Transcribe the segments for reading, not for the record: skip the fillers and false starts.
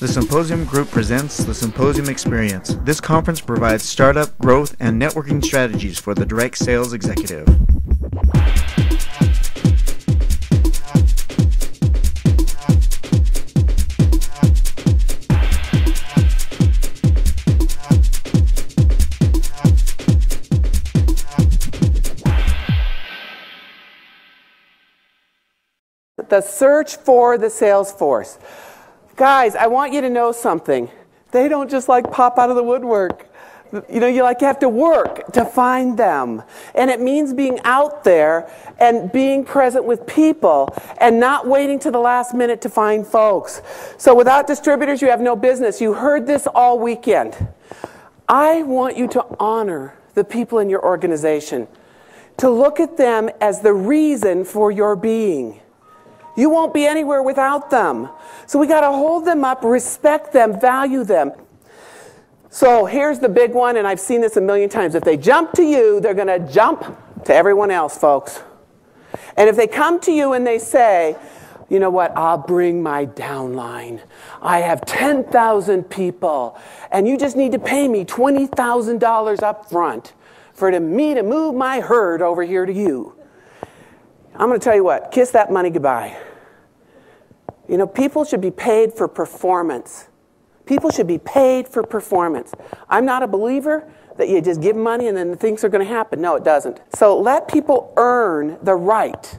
The Symposium Group presents the Symposium Experience. This conference provides startup, growth, and networking strategies for the direct sales executive. The search for the sales force. Guys, I want you to know something. They don't just like pop out of the woodwork. You know, you have to work to find them. And it means being out there and being present with people and not waiting to the last minute to find folks. So without distributors, you have no business. You heard this all weekend. I want you to honor the people in your organization, to look at them as the reason for your being. You won't be anywhere without them. So we got to hold them up, respect them, value them. So here's the big one, and I've seen this a million times. If they jump to you, they're going to jump to everyone else, folks. And if they come to you and they say, you know what, I'll bring my downline. I have 10,000 people, and you just need to pay me $20,000 up front for me to move my herd over here to you. I'm going to tell you what, kiss that money goodbye. You know, people should be paid for performance. People should be paid for performance. I'm not a believer that you just give money and then things are going to happen. No, it doesn't. So let people earn the right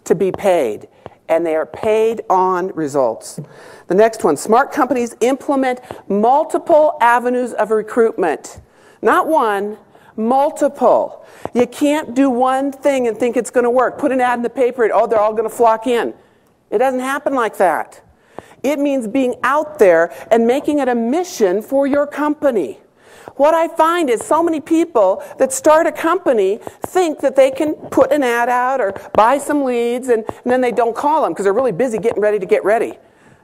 to be paid, and they are paid on results. The next one, smart companies implement multiple avenues of recruitment. Not one, multiple. You can't do one thing and think it's going to work. Put an ad in the paper and, oh, they're all going to flock in. It doesn't happen like that. It means being out there and making it a mission for your company. What I find is so many people that start a company think that they can put an ad out or buy some leads and then they don't call them because they're really busy getting ready to get ready.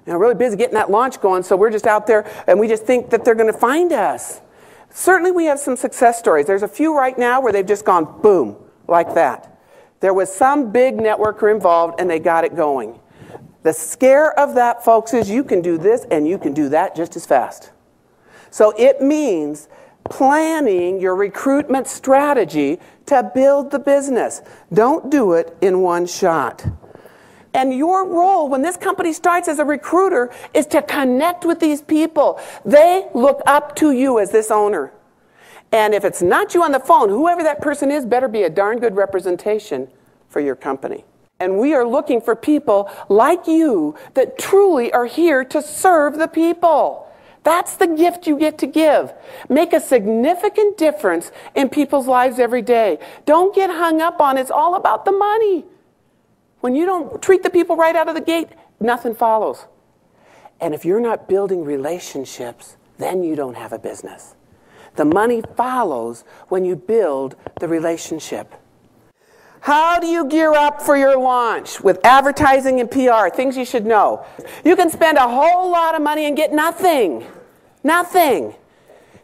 You know, really busy getting that launch going, so we're just out there and we just think that they're going to find us. Certainly we have some success stories. There's a few right now where they've just gone boom, like that. There was some big networker involved and they got it going. The scare of that, folks, is you can do this and you can do that just as fast. So it means planning your recruitment strategy to build the business. Don't do it in one shot. And your role when this company starts as a recruiter is to connect with these people. They look up to you as this owner. And if it's not you on the phone, whoever that person is better be a darn good representation for your company. And we are looking for people like you that truly are here to serve the people. That's the gift you get to give. Make a significant difference in people's lives every day. Don't get hung up on it's all about the money. When you don't treat the people right out of the gate, nothing follows. And if you're not building relationships, then you don't have a business. The money follows when you build the relationship. How do you gear up for your launch? With advertising and PR, things you should know. You can spend a whole lot of money and get nothing. Nothing.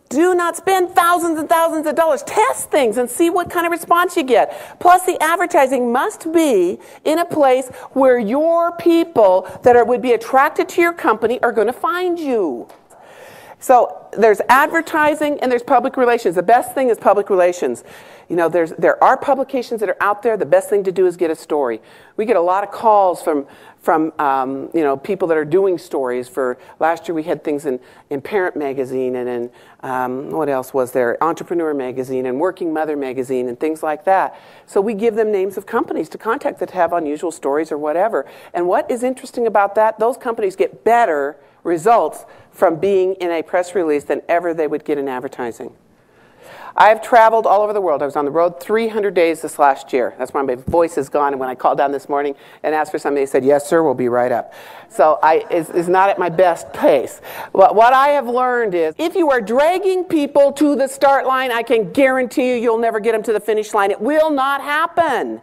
Do not spend thousands and thousands of dollars. Test things and see what kind of response you get. Plus, the advertising must be in a place where your people that would be attracted to your company are going to find you. So there's advertising and there's public relations. The best thing is public relations. You know, there are publications that are out there. The best thing to do is get a story. We get a lot of calls from you know, people that are doing stories. For last year, we had things in Parent Magazine and in what else was there? Entrepreneur Magazine and Working Mother Magazine and things like that. So we give them names of companies to contact that have unusual stories or whatever. And what is interesting about that? Those companies get better results from being in a press release than ever they would get in advertising. I've traveled all over the world. I was on the road 300 days this last year. That's why my voice is gone. And when I called down this morning and asked for something, they said, yes, sir, we'll be right up. So it's not at my best pace. But what I have learned is if you are dragging people to the start line, I can guarantee you'll never get them to the finish line. It will not happen.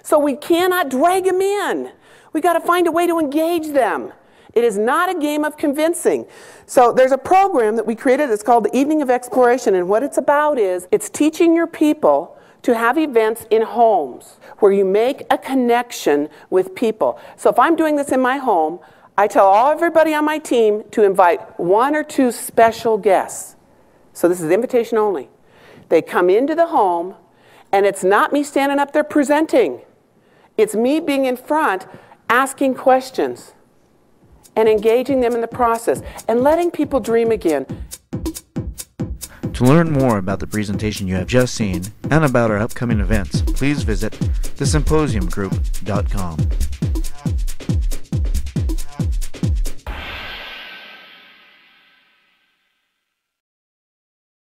So we cannot drag them in. We got to find a way to engage them. It is not a game of convincing. So there's a program that we created. It's called the Evening of Exploration. And what it's about is it's teaching your people to have events in homes where you make a connection with people. So if I'm doing this in my home, I tell everybody on my team to invite 1 or 2 special guests. So this is invitation only. They come into the home, and it's not me standing up there presenting. It's me being in front, asking questions, and engaging them in the process, and letting people dream again. To learn more about the presentation you have just seen and about our upcoming events, please visit thesymposiumgroup.com.